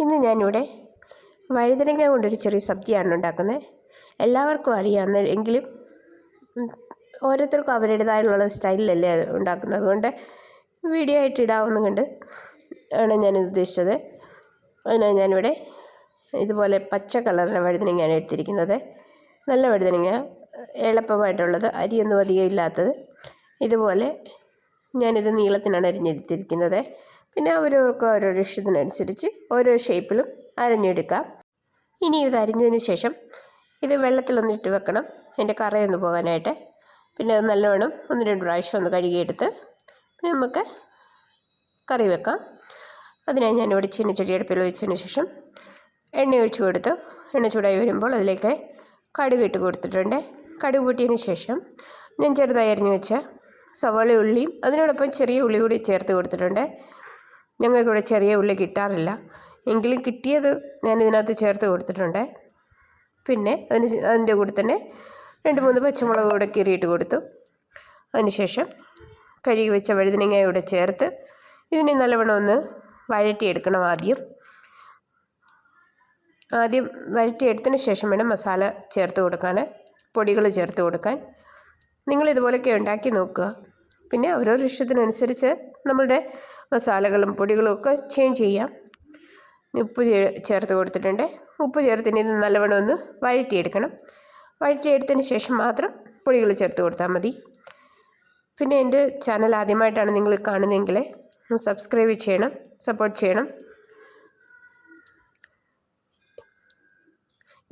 ഇന്ന് ഞാനിവിടെ വഴുതനങ്ങ കൊണ്ടൊരു ചെറിയ സബ്ജിയാണ് ഉണ്ടാക്കുന്നത്. എല്ലാവർക്കും അറിയാവുന്ന എങ്കിലും ഓരോരുത്തർക്കും അവരുടേതായുള്ള സ്റ്റൈലിലല്ലേ ഉണ്ടാക്കുന്നത്. അതുകൊണ്ട് വീഡിയോ ആയിട്ട് ഇടാവുന്ന കൊണ്ട് ആണ് ഞാനിത് ഉദ്ദേശിച്ചത്. അതിനായി ഞാനിവിടെ ഇതുപോലെ പച്ച കളറിലെ വഴുതനങ്ങയാണ് എടുത്തിരിക്കുന്നത്. നല്ല വഴുതനങ്ങ, എളുപ്പമായിട്ടുള്ളത്, അരിയൊന്നും അധികം ഇല്ലാത്തത്. ഇതുപോലെ ഞാനിത് നീളത്തിനാണ് അരിഞ്ഞെടുത്തിരിക്കുന്നത്. പിന്നെ ഓരോരുത്തർക്കും ഓരോരോ ഇഷ്ടത്തിനനുസരിച്ച് ഓരോ ഷേപ്പിലും അരിഞ്ഞെടുക്കാം. ഇനി ഇത് അരിഞ്ഞതിന് ശേഷം ഇത് വെള്ളത്തിലൊന്നിട്ട് വെക്കണം, അതിൻ്റെ കറയൊന്ന് പോകാനായിട്ട്. പിന്നെ അത് നല്ലവണ്ണം 1-2 പ്രാവശ്യം ഒന്ന് കഴുകിയെടുത്ത് പിന്നെ നമുക്ക് കറി വെക്കാം. അതിനായി ഞാനിവിടെ ചീനച്ചട്ടി അടുപ്പിൽ വെച്ചതിന് ശേഷം എണ്ണ ഒഴിച്ച് കൊടുത്ത് എണ്ണ ചൂടായി വരുമ്പോൾ അതിലേക്ക് കടുക് ഇട്ട് കൊടുത്തിട്ടുണ്ട്. കടുക് പൊട്ടിയതിന് ശേഷം ഞാൻ ചെറുതായി അരിഞ്ഞ് വെച്ച സവാള ഉള്ളിയും അതിനോടൊപ്പം ചെറിയ ഉള്ളി കൂടി ചേർത്ത് കൊടുത്തിട്ടുണ്ട്. ഞങ്ങൾക്കിവിടെ ചെറിയ ഉള്ളി കിട്ടാറില്ല, എങ്കിലും കിട്ടിയത് ഞാനിതിനകത്ത് ചേർത്ത് കൊടുത്തിട്ടുണ്ട്. പിന്നെ അതിൻ്റെ കൂടെ തന്നെ 2-3 പച്ചമുളക് കൂടെ കീറിയിട്ട് കൊടുത്തു. അതിനുശേഷം കഴുകി വെച്ച വഴുതനങ്ങ ഇവിടെ ചേർത്ത് ഇതിനെ നല്ലവണ്ണം ഒന്ന് വഴറ്റിയെടുക്കണം. ആദ്യം വഴറ്റിയെടുത്തതിന് ശേഷം വേണം മസാല ചേർത്ത് കൊടുക്കാൻ, പൊടികൾ ചേർത്ത് കൊടുക്കാൻ. നിങ്ങളിതുപോലെയൊക്കെ ഉണ്ടാക്കി നോക്കുക. പിന്നെ ഓരോരോ ഇഷ്ടത്തിനനുസരിച്ച് നമ്മളുടെ മസാലകളും പൊടികളും ഒക്കെ ചേഞ്ച് ചെയ്യാം. ഉപ്പ് ചേർത്ത് കൊടുത്തിട്ടുണ്ട്. ഉപ്പ് ചേർത്തിന് ഇത് നല്ലവണ്ണം ഒന്ന് വഴറ്റിയെടുക്കണം. വഴറ്റിയെടുത്തതിന് ശേഷം മാത്രം പൊടികൾ ചേർത്ത് കൊടുത്താൽ മതി. പിന്നെ എൻ്റെ ചാനൽ ആദ്യമായിട്ടാണ് നിങ്ങൾ കാണുന്നതെങ്കിൽ സബ്സ്ക്രൈബ് ചെയ്യണം, സപ്പോർട്ട് ചെയ്യണം.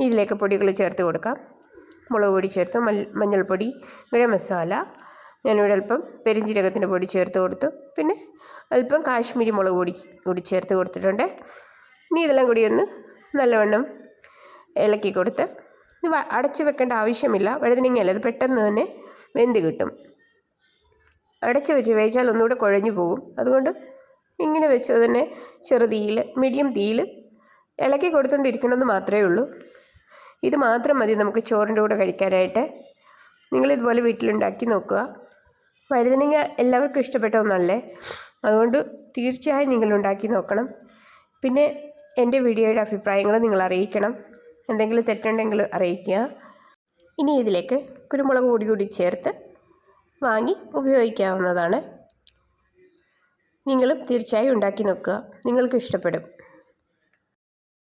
ഇതിലേക്ക് പൊടികൾ ചേർത്ത് കൊടുക്കാം. മുളക് പൊടി ചേർത്ത്, മഞ്ഞൾപ്പൊടി, ഗരം മസാല, ഞാനിവിടെ അല്പം പെരിഞ്ജീരകത്തിൻ്റെ പൊടി ചേർത്ത് കൊടുത്തു. പിന്നെ അല്പം കാശ്മീരി മുളക് പൊടി കൂടി ചേർത്ത് കൊടുത്തിട്ടുണ്ട്. ഇനി ഇതെല്ലാം കൂടി ഒന്ന് നല്ലവണ്ണം ഇളക്കി കൊടുത്ത് ഇത് അടച്ച് വെക്കേണ്ട ആവശ്യമില്ല. വഴുതനങ്ങയല്ല, അത് പെട്ടെന്ന് തന്നെ വെന്ത് കിട്ടും. അടച്ച് വെച്ച് വേവിച്ചാൽ ഒന്നുകൂടെ കുഴഞ്ഞു പോകും. അതുകൊണ്ട് ഇങ്ങനെ വെച്ച് തന്നെ ചെറുതീയിൽ, മീഡിയം തീയിൽ ഇളക്കി കൊടുത്തുകൊണ്ടിരിക്കണമെന്ന് മാത്രമേ ഉള്ളൂ. ഇത് മാത്രം മതി നമുക്ക് ചോറിൻ്റെ കൂടെ കഴിക്കാനായിട്ട്. നിങ്ങളിതുപോലെ വീട്ടിലുണ്ടാക്കി നോക്കുക. വഴുതനങ്ങ എല്ലാവർക്കും ഇഷ്ടപ്പെട്ട ഒന്നല്ലേ, അതുകൊണ്ട് തീർച്ചയായും നിങ്ങളുണ്ടാക്കി നോക്കണം. പിന്നെ എൻ്റെ വീഡിയോയുടെ അഭിപ്രായങ്ങൾ നിങ്ങൾ അറിയിക്കണം, എന്തെങ്കിലും തെറ്റുണ്ടെങ്കിൽ അറിയിക്കുക. ഇനി ഇതിലേക്ക് കുരുമുളക് പൊടി കൂടി ചേർത്ത് വാങ്ങി ഉപയോഗിക്കാവുന്നതാണ്. നിങ്ങളും തീർച്ചയായും ഉണ്ടാക്കി നോക്കുക, നിങ്ങൾക്ക് ഇഷ്ടപ്പെടും.